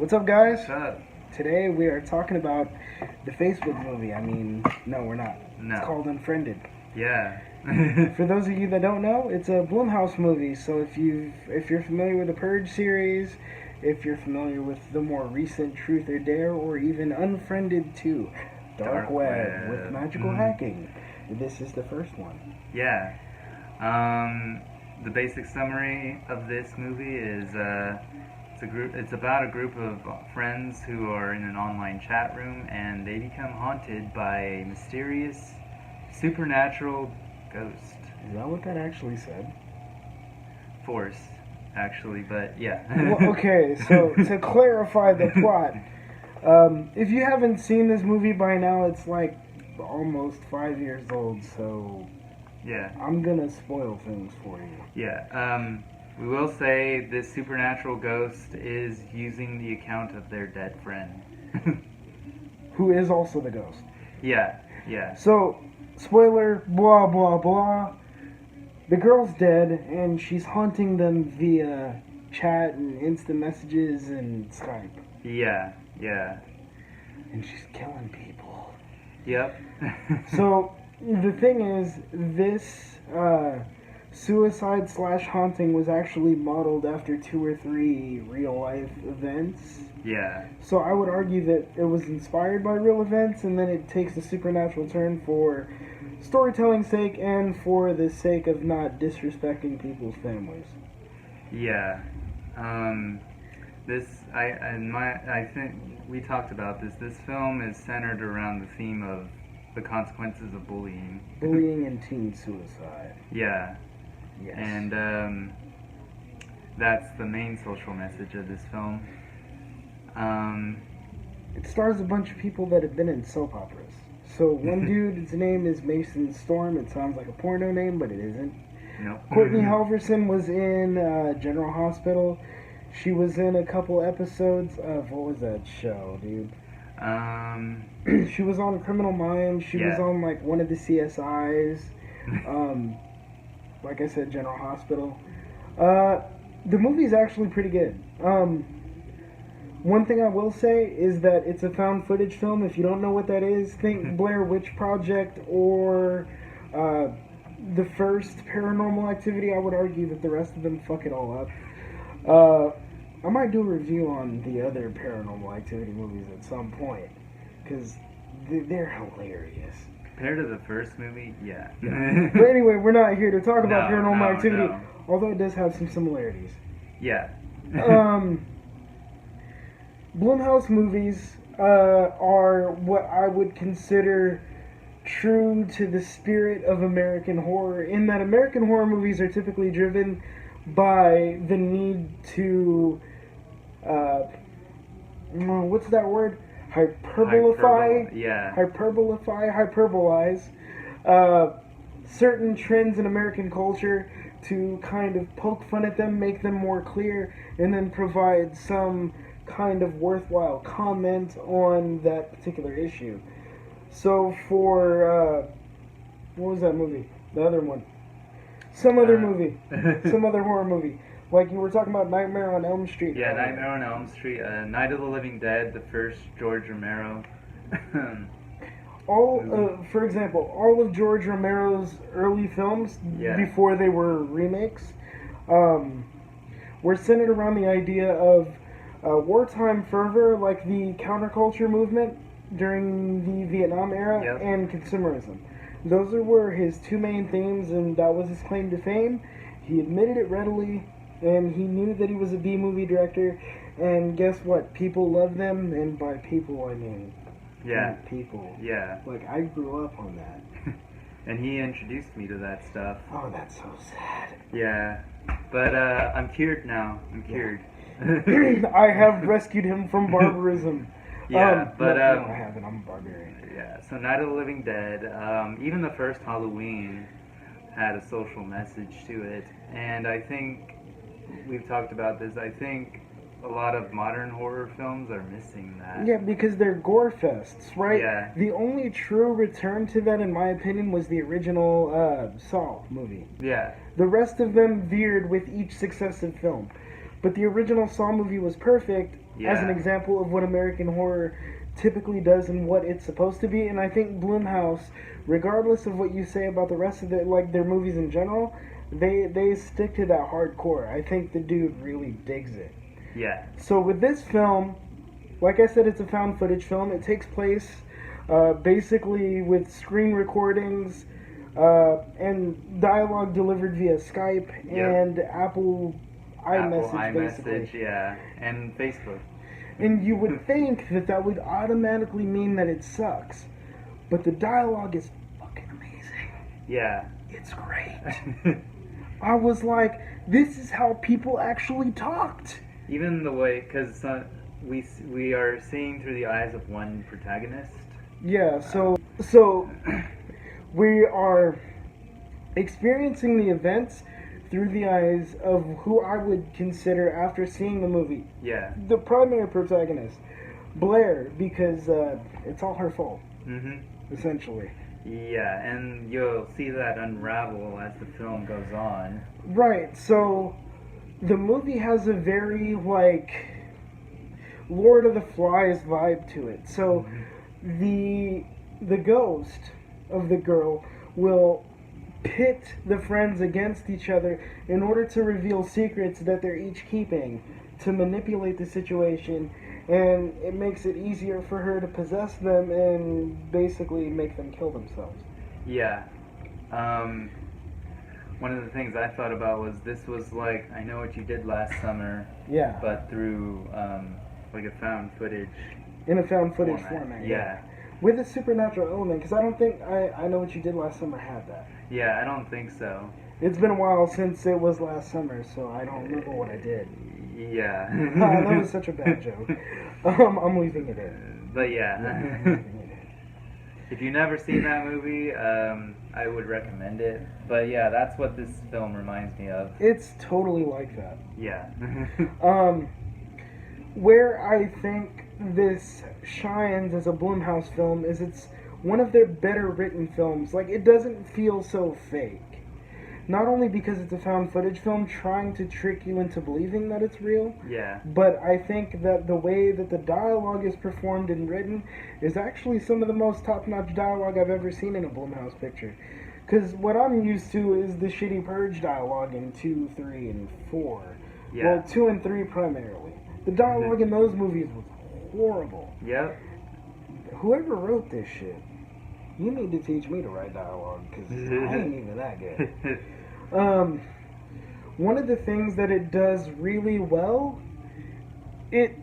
What's up, guys? What's up? Today we are talking about the Facebook movie. No, we're not. No. It's called Unfriended. Yeah. For those of you that don't know, it's a Blumhouse movie. So if you're familiar with the Purge series, if you're familiar with the more recent Truth or Dare, or even Unfriended 2, Dark Web with magical hacking, this is the first one. Yeah. The basic summary of this movie is it's about a group of friends who are in an online chat room, and they become haunted by a mysterious supernatural ghost. Is that what that actually said? Force, actually, but yeah. Well, okay, so to clarify the plot, if you haven't seen this movie by now, it's like almost 5 years old, so yeah, I'm gonna spoil things for you. Yeah, we will say this supernatural ghost is using the account of their dead friend. Who is also the ghost. Yeah. So, spoiler, blah, blah, blah. The girl's dead, and she's haunting them via chat and instant messages and Skype. Yeah. And she's killing people. Yep. So, the thing is, this suicide/haunting was actually modeled after 2 or 3 real-life events. Yeah. So I would argue that it was inspired by real events, and then it takes a supernatural turn for storytelling's sake and for the sake of not disrespecting people's families. Yeah. I think we talked about this. This film is centered around the theme of the consequences of bullying. Bullying and teen suicide. Yeah. Yes. And that's the main social message of this film. It stars a bunch of people that have been in soap operas. So one dude's name is Mason Storm. It sounds like a porno name, but it isn't. Nope. Courtney Halverson was in General Hospital. She was in a couple episodes of, what was that show, dude? She was on Criminal Minds. She was on like one of the CSIs. Like I said, General Hospital. The movie's actually pretty good. One thing I will say is that it's a found footage film. If you don't know what that is, think Blair Witch Project or the first Paranormal Activity. I would argue that the rest of them fuck it all up. I might do a review on the other Paranormal Activity movies at some point, because they're hilarious. Compared to the first movie, yeah. But anyway, we're not here to talk about Paranormal Activity, no. although it does have some similarities. Yeah. Blumhouse movies are what I would consider true to the spirit of American horror, in that American horror movies are typically driven by the need to, what's that word? Hyperbolize certain trends in American culture to kind of poke fun at them, make them more clear, and then provide some kind of worthwhile comment on that particular issue. So for, what was that movie? The other one. Some other horror movie. Like you were talking about Nightmare on Elm Street. Yeah, Nightmare on Elm Street, Night of the Living Dead, the first George Romero. For example, all of George Romero's early films, before they were remakes, were centered around the idea of wartime fervor, like the counterculture movement during the Vietnam era, and consumerism. Those were his 2 main themes, and that was his claim to fame. He admitted it readily, and he knew that he was a B-movie director, and guess what? People love them, and by people I mean people. Yeah. Like, I grew up on that. And he introduced me to that stuff. Oh, that's so sad. Yeah. But I'm cured now. I'm cured. I have rescued him from barbarism. Yeah, but no, I haven't. I'm a barbarian. Yeah, so Night of the Living Dead, even the first Halloween had a social message to it, and I think we've talked about this. I think a lot of modern horror films are missing that. Yeah, because they're gore fests, right? Yeah. The only true return to that, in my opinion, was the original Saw movie. Yeah. The rest of them veered with each successive film. But the original Saw movie was perfect as an example of what American horror typically does and what it's supposed to be. And I think Blumhouse, regardless of what you say about the rest of their movies in general, they stick to that hardcore. I think the dude really digs it. Yeah. So with this film, like I said, it's a found footage film. It takes place basically with screen recordings and dialogue delivered via Skype and Apple iMessage, basically. Yeah, and Facebook. And you would think that would automatically mean that it sucks. But the dialogue is fucking amazing. Yeah. It's great. I was like, this is how people actually talked. Even the way, because we are seeing through the eyes of one protagonist. Yeah, so we are experiencing the events through the eyes of who I would consider, after seeing the movie, the primary protagonist, Blair, because it's all her fault, essentially. Yeah, and you'll see that unravel as the film goes on. Right, so the movie has a very, like, Lord of the Flies vibe to it. So the ghost of the girl will pit the friends against each other in order to reveal secrets that they're each keeping, to manipulate the situation, and it makes it easier for her to possess them and basically make them kill themselves. Yeah. One of the things I thought about was this was like I Know What You Did Last Summer, but through like a found footage. In a found footage format. Yeah. With a supernatural element, because I don't think I Know What You Did Last Summer had that. Yeah, I don't think so. It's been a while since it was last summer, so I don't remember what I did. Yeah. That was such a bad joke. I'm leaving it in. But yeah. If you've never seen that movie, I would recommend it. But yeah, that's what this film reminds me of. It's totally like that. Yeah. Where I think this shines as a Blumhouse film is it's one of their better written films. Like, it doesn't feel so fake. Not only because it's a found footage film trying to trick you into believing that it's real, but I think that the way that the dialogue is performed and written is actually some of the most top-notch dialogue I've ever seen in a Blumhouse picture. Because what I'm used to is the shitty Purge dialogue in 2, 3, and 4. Well, 2 and 3 primarily. The dialogue in those movies was horrible. Yep. Whoever wrote this shit, you need to teach me to write dialogue, because I ain't even that good. One of the things that it does really well, it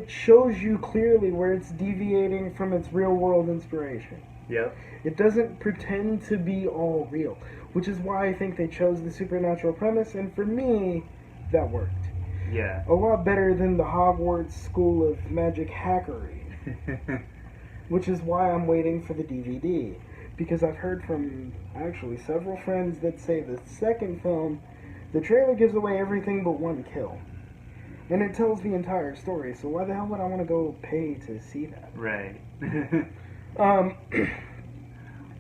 shows you clearly where it's deviating from its real world inspiration. Yep. It doesn't pretend to be all real, which is why I think they chose the supernatural premise, and for me, that worked. Yeah. A lot better than the Hogwarts School of Magic hackery. Which is why I'm waiting for the DVD. Because I've heard from actually several friends that say the second film, the trailer gives away everything but one kill. And it tells the entire story, so why the hell would I want to go pay to see that? Right.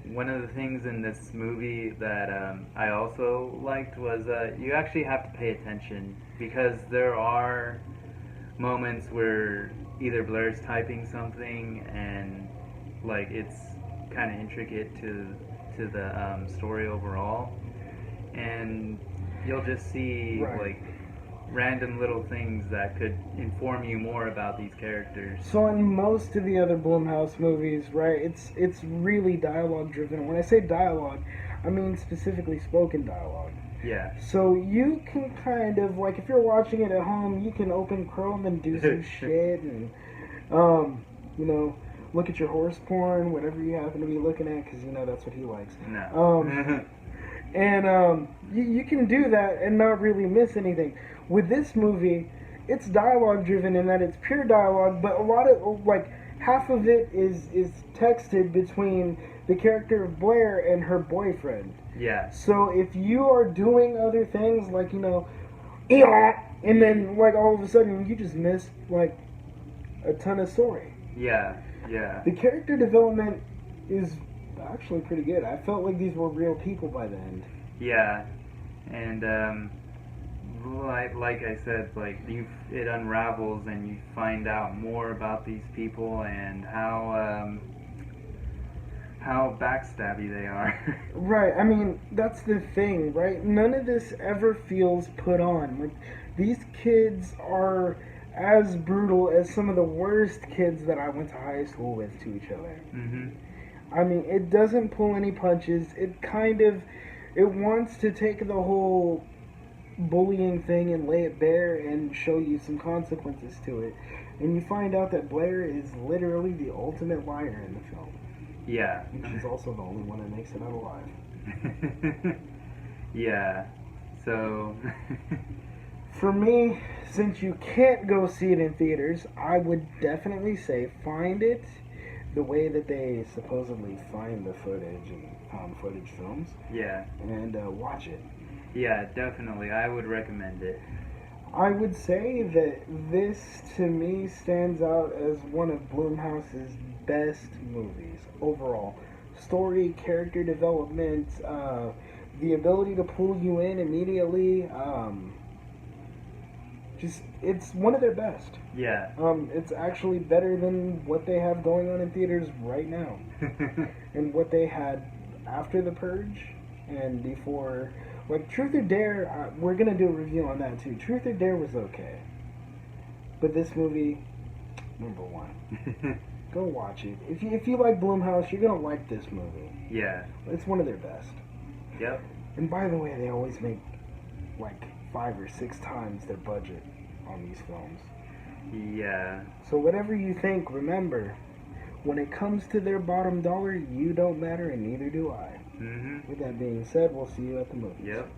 One of the things in this movie that I also liked was you actually have to pay attention, because there are moments where either Blair's typing something and like it's kind of intricate to the story overall, and you'll just see like random little things that could inform you more about these characters. So in most of the other Blumhouse movies, right, it's really dialogue driven. When I say dialogue, I mean specifically spoken dialogue. Yeah. So you can kind of, like, if you're watching it at home, you can open Chrome and do some shit and, you know, look at your horse porn, whatever you happen to be looking at, because, you know, that's what he likes. No. And you can do that and not really miss anything. With this movie, it's dialogue driven in that it's pure dialogue, but a lot of, like, half of it is texted between the character of Blair and her boyfriend. Yeah. So if you are doing other things, like, you know, and then, like, all of a sudden you just miss, like, a ton of story. Yeah, yeah. The character development is actually pretty good. I felt like these were real people by the end. Yeah. And like I said, like it unravels and you find out more about these people and how backstabby they are. Right, I mean, that's the thing, right? None of this ever feels put on. Like, these kids are as brutal as some of the worst kids that I went to high school with to each other. Mm-hmm. I mean, it doesn't pull any punches. It wants to take the whole bullying thing and lay it bare and show you some consequences to it. And you find out that Blair is literally the ultimate liar in the film. Yeah. And she's also the only one that makes it out alive. Yeah. So. For me, since you can't go see it in theaters, I would definitely say find it the way that they supposedly find the footage in found footage films. Yeah. And watch it. Yeah, definitely. I would recommend it. I would say that this, to me, stands out as one of Blumhouse's best movies overall. Story, character development, the ability to pull you in immediately. It's one of their best. Yeah. It's actually better than what they have going on in theaters right now. And what they had after The Purge and before. Like, Truth or Dare, we're going to do a review on that too. Truth or Dare was okay. But this movie, number one. Go watch it. If you like Blumhouse, you're going to like this movie. Yeah. It's one of their best. Yep. And by the way, they always make like 5 or 6 times their budget on these films. Yeah. So whatever you think, remember, when it comes to their bottom dollar, you don't matter and neither do I. Mm-hmm. With that being said, we'll see you at the movies. Yep.